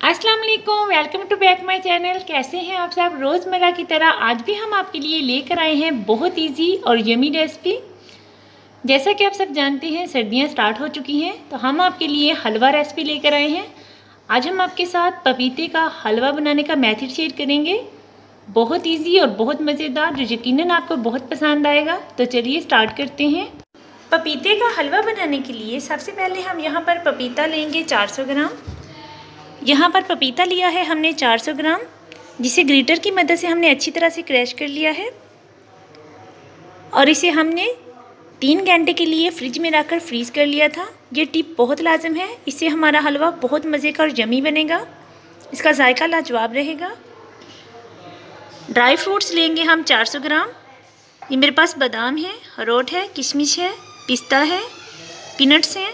अस्सलाम वालेकुम, welcome to back my channel. कैसे हैं आप सब? रोज़मर्रा की तरह आज भी हम आपके लिए लेकर आए हैं बहुत इजी और यमी रेसिपी। जैसा कि आप सब जानते हैं सर्दियां स्टार्ट हो चुकी हैं, तो हम आपके लिए हलवा रेसिपी लेकर आए हैं। आज हम आपके साथ पपीते का हलवा बनाने का मेथड शेयर करेंगे। बहुत ईजी और बहुत मज़ेदार, जो यकीनन आपको बहुत पसंद आएगा। तो चलिए स्टार्ट करते हैं। पपीते का हलवा बनाने के लिए सबसे पहले हम यहाँ पर पपीता लेंगे 400 ग्राम। यहाँ पर पपीता लिया है हमने 400 ग्राम, जिसे ग्रेटर की मदद से हमने अच्छी तरह से क्रैश कर लिया है और इसे हमने 3 घंटे के लिए फ्रिज में रखकर फ्रीज़ कर लिया था। ये टिप बहुत लाजम है, इससे हमारा हलवा बहुत मज़े का और यमी बनेगा। इसका जायका लाजवाब रहेगा। ड्राई फ्रूट्स लेंगे हम 400 ग्राम। ये मेरे पास बादाम है, अखरोट है, किशमिश है, पिस्ता है, पीनट्स हैं।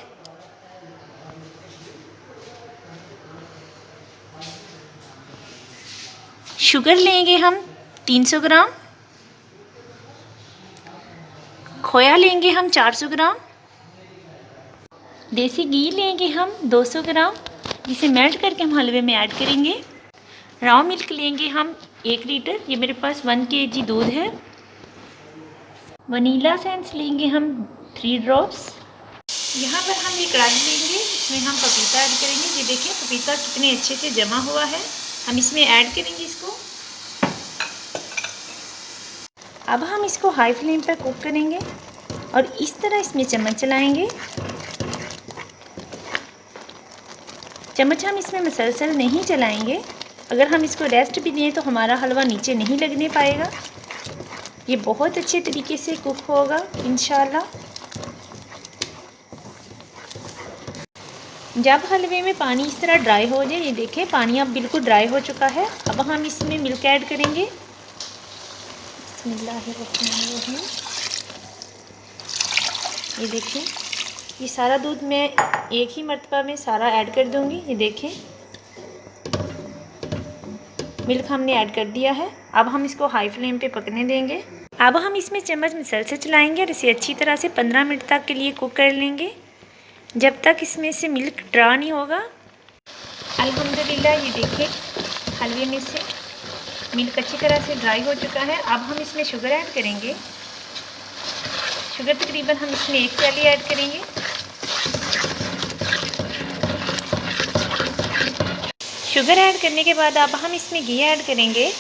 शुगर लेंगे हम 300 ग्राम। खोया लेंगे हम 400 ग्राम। देसी घी लेंगे हम 200 ग्राम, जिसे मेल्ट करके हम हलवे में ऐड करेंगे। रॉ मिल्क लेंगे हम 1 लीटर। ये मेरे पास 1 kg दूध है। वनीला एसेंस लेंगे हम 3 ड्रॉप्स। यहाँ पर हम ये कढ़ाई लेंगे, इसमें हम पपीता ऐड करेंगे। ये देखिए पपीता कितने अच्छे से जमा हुआ है। हम इसमें ऐड करेंगे इसको। अब हम इसको हाई फ्लेम पर कुक करेंगे और इस तरह इसमें चम्मच चलाएंगे। चम्मच हम इसमें मसलसल नहीं चलाएंगे। अगर हम इसको रेस्ट भी दें तो हमारा हलवा नीचे नहीं लगने पाएगा। ये बहुत अच्छे तरीके से कुक होगा इंशाल्लाह। जब हलवे में पानी इस तरह ड्राई हो जाए, ये देखें पानी अब बिल्कुल ड्राई हो चुका है। अब हम इसमें मिल्क ऐड करेंगे। ये देखिए, ये सारा दूध मैं एक ही मर्तबा में सारा ऐड कर दूंगी। ये देखें मिल्क हमने ऐड कर दिया है। अब हम इसको हाई फ्लेम पे पकने देंगे। अब हम इसमें चम्मच मसलसल चलाएंगे और इसे अच्छी तरह से 15 मिनट तक के लिए कुक कर लेंगे, जब तक इसमें से मिल्क ड्रा नहीं होगा। अल्हम्दुलिल्लाह ये देखिए हलवे में से मिल्क अच्छी तरह से ड्राई हो चुका है। अब हम इसमें शुगर ऐड करेंगे। शुगर तकरीबन हम इसमें 1 प्याली ऐड करेंगे। शुगर ऐड करने के बाद अब हम इसमें घी ऐड करेंगे।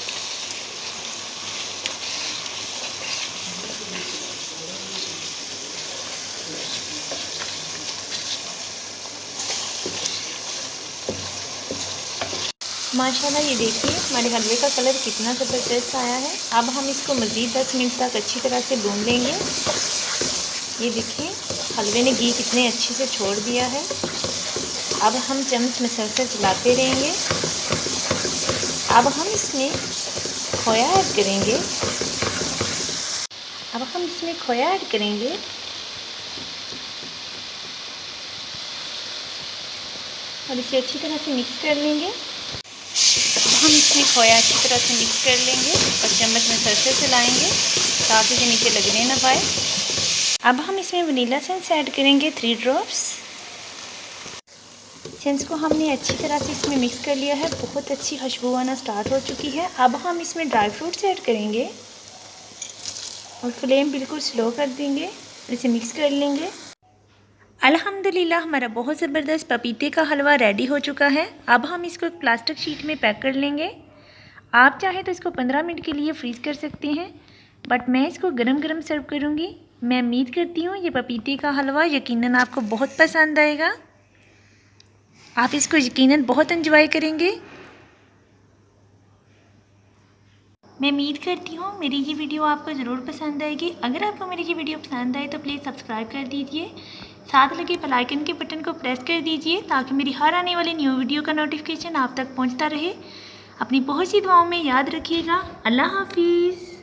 माशाल्लाह ये देखिए हमारे हलवे का कलर कितना ज़बरदस्त आया है। अब हम इसको मज़ीद 10 मिनट तक अच्छी तरह से भून लेंगे। ये देखिए हलवे ने घी कितने अच्छे से छोड़ दिया है। अब हम चम्मच मसलसल चलाते रहेंगे। अब हम इसमें खोया ऐड करेंगे। और इसे अच्छी तरह से मिक्स कर लेंगे। हम इसमें खोया अच्छी तरह से मिक्स कर लेंगे और चम्मच में सरसे चलाएंगे ताकि ये नीचे लगने ना पाए। अब हम इसमें वनीला एसेंस ऐड करेंगे 3 ड्रॉप्स। एसेंस को हमने अच्छी तरह से इसमें मिक्स कर लिया है। बहुत अच्छी खुशबू आना स्टार्ट हो चुकी है। अब हम इसमें ड्राई फ्रूट्स ऐड करेंगे और फ्लेम बिल्कुल स्लो कर देंगे और इसे मिक्स कर लेंगे। अल्हम्दुलिल्लाह हमारा बहुत ज़बरदस्त पपीते का हलवा रेडी हो चुका है। अब हम इसको एक प्लास्टिक शीट में पैक कर लेंगे। आप चाहें तो इसको 15 मिनट के लिए फ्रीज़ कर सकते हैं, बट मैं इसको गरम गरम सर्व करूँगी। मैं उम्मीद करती हूँ ये पपीते का हलवा यकीनन आपको बहुत पसंद आएगा। आप इसको यकीनन बहुत एंजॉय करेंगे। मैं उम्मीद करती हूँ मेरी ये वीडियो आपको ज़रूर पसंद आएगी। अगर आपको मेरी ये वीडियो पसंद आए तो प्लीज़ सब्सक्राइब कर दीजिए। साथ लगे बेल आइकन के बटन को प्रेस कर दीजिए ताकि मेरी हर आने वाली न्यू वीडियो का नोटिफिकेशन आप तक पहुँचता रहे। अपनी बहुत सी दुआओं में याद रखिएगा। अल्लाह हाफिज़।